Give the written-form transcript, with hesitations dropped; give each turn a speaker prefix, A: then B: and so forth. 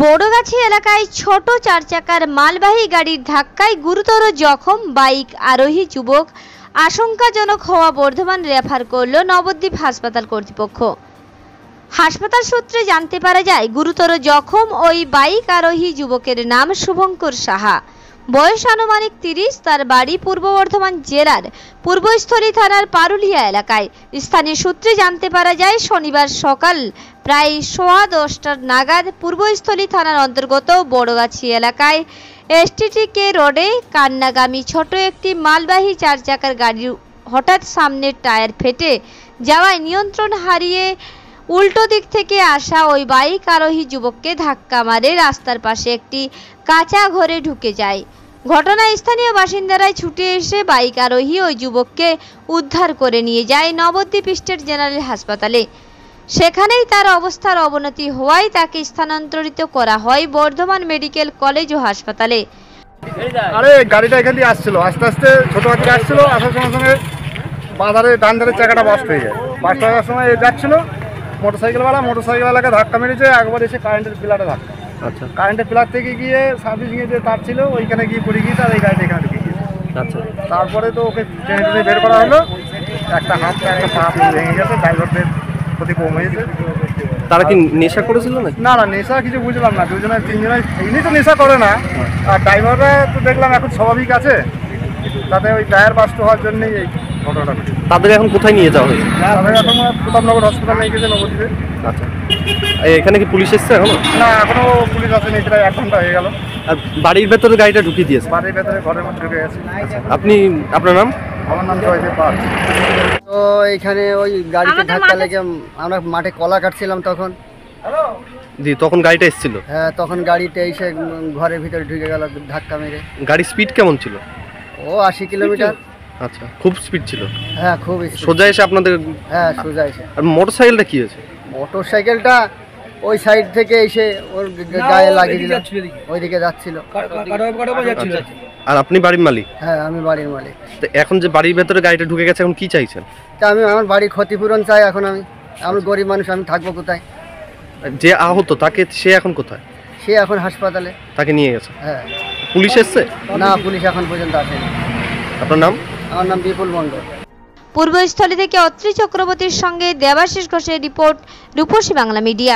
A: বড়গাছি এলাকায় ছোট 4 চাকার মালবাহী গাড়ির ধাক্কায় গুরুতর জখম বাইক আরোহী যুবক। আশঙ্কাজনক হওয়া বর্ধমান রেফার করল নবদ্বীপ হাসপাতাল কর্তৃপক্ষ। হাসপাতাল সূত্রে জানতে পারা যায়, গুরুতর জখম ওই বাইক আরোহী যুবকের নাম শুভঙ্কর সাহা, বয়স আনুমানিক 30। তার বাড়ি পূর্ব বর্ধমান জেলার পূর্বস্থলী থানার পারুলিয়া এলাকায়। স্থানীয় সূত্রে জানতে পারা যায়, শনিবার সকাল প্রায় 10:15 নাগাদ পূর্বস্থলী থানার অন্তর্গত বড়গাছি এলাকায় এসটিটিকে রোডে কান্নাগামী ছোট একটি মালবাহী 4 চাকার গাড়ির হঠাৎ সামনের টায়ার ফেটে যাওয়ায় নিয়ন্ত্রণ হারিয়ে উল্টো দিক থেকে আসা ওই বাইক আরোহী যুবককে ধাক্কা মারে রাস্তার পাশে একটি কাঁচা ঘরে ঢুকে যায়। ঘটনায় স্থানীয় বাসিন্দারাই ছুটে এসে বাইক আরোহী ওই যুবককে উদ্ধার করে নিয়ে যায় নবদ্বীপ স্টেট জেনারেল হাসপাতালে। সেখানেই তার অবস্থার অবনতি হওয়ায় তাকে স্থানান্তরিত করা হয় বর্ধমান মেডিকেল কলেজ ও হাসপাতালে।
B: আরে গাড়িটা এখান দিয়ে আসছিল, আস্তে আস্তে ছোট গাড়ি আসছিল, আসার সঙ্গে সঙ্গে বাজারে ডান ধারের চাকাটা বাস্ট হয়ে যায়। বাস্ট হওয়ার সময় যাচ্ছিল মোটরসাইকেলওয়ালাকে ধাক্কা মেরেছে, একবার এসে কারেন্টের পিলারে ধাক্কা। আচ্ছা, কারেন্টের পিলার থেকে গিয়ে সার্ভিসিংয়ে যে তার ছিল ওইখানে গিয়ে পড়ে গিয়েছে, আর এই গাড়িটা এখানে ঢুকে গিয়েছে। আচ্ছা, তারপরে তো ওকে টেনে টেনে বের করা হলো, একটা হাত একটা পা ভেঙে গেছে, ড্রাইভারদের ক্ষতি কম হয়েছে।
C: তারা কি নেশা করেছিল না?
B: না না, নেশা কিছু বুঝলাম না। দুজনে তিনজনে এমনি তো নেশা করে না, আর ড্রাইভাররা তো দেখলাম এখন স্বাভাবিক আছে, তাতে ওই টায়ার বাস্ট হওয়ার জন্যই এই ঘটনাটা ঘটেছে।
C: তাদের এখন কোথায় নিয়ে যাওয়া হয়েছে?
B: তাদের এখন প্রতাপনগর হসপিটাল নিয়ে গেছে, নবদ্বীপে।
C: আচ্ছা, এখানে কি পুলিশ এসছে এখনো?
B: না, এখনো পুলিশ আসেনি, প্রায় 1 ঘন্টা হয়ে গেল।
C: আর বাড়ির ভেতরে গাড়িটা ঢুকিয়ে দিয়েছে?
B: বাড়ির ভেতরে ঘরের মধ্যে ঢুকে গেছে।
C: আপনার নাম?
B: আমার নাম জয়দেব পাল।
D: তো এখানে ওই গাড়িতে ধাক্কা লেগে আমরা মাঠে কলা কাটছিলাম তখন।
C: জি, তখন গাড়িটা এসেছিল?
D: হ্যাঁ, তখন গাড়িতে এসে ঘরের ভিতরে ঢুকে গেল ধাক্কা মেরে।
C: গাড়ির স্পিড কেমন ছিল?
D: ও 80 কিলোমিটার।
C: আচ্ছা, খুব স্পিড ছিল?
D: হ্যাঁ, খুব।
C: সোজা এসে আপনাদের?
D: হ্যাঁ, সোজা এসে।
C: আর মোটরসাইকেলটা কি হয়েছে?
D: মোটরসাইকেলটা ওই সাইড থেকে এসে ওর গায়ে লাগিয়ে দিল, ওইদিকে যাচ্ছিল।
C: আর আপনি বাড়ির মালিক?
D: হ্যাঁ, আমি বাড়ির মালিক।
C: তো এখন যে বাড়ির ভেতরে গাড়িটা ঢুকে গেছে, এখন কি চাইছেন?
D: তা আমি আমার বাড়ির ক্ষতিপূরণ চাই। এখন আমি গরিব মানুষ, আমি থাকবো কোথায়?
C: যে আহত সে এখন কোথায়?
D: সে এখন হাসপাতালে।
C: তাকে নিয়ে গেছে?
D: হ্যাঁ।
C: পুলিশ এসছে?
D: না, পুলিশ এখন পর্যন্ত আসেনি।
C: আপনার নাম?
D: আমার নাম বিপুল মণ্ডল।
A: পূর্বস্থলী থেকে অত্রি চক্রবর্তীর সঙ্গে দেবাশিস ঘোষের রিপোর্ট, রূপসী বাংলা মিডিয়া।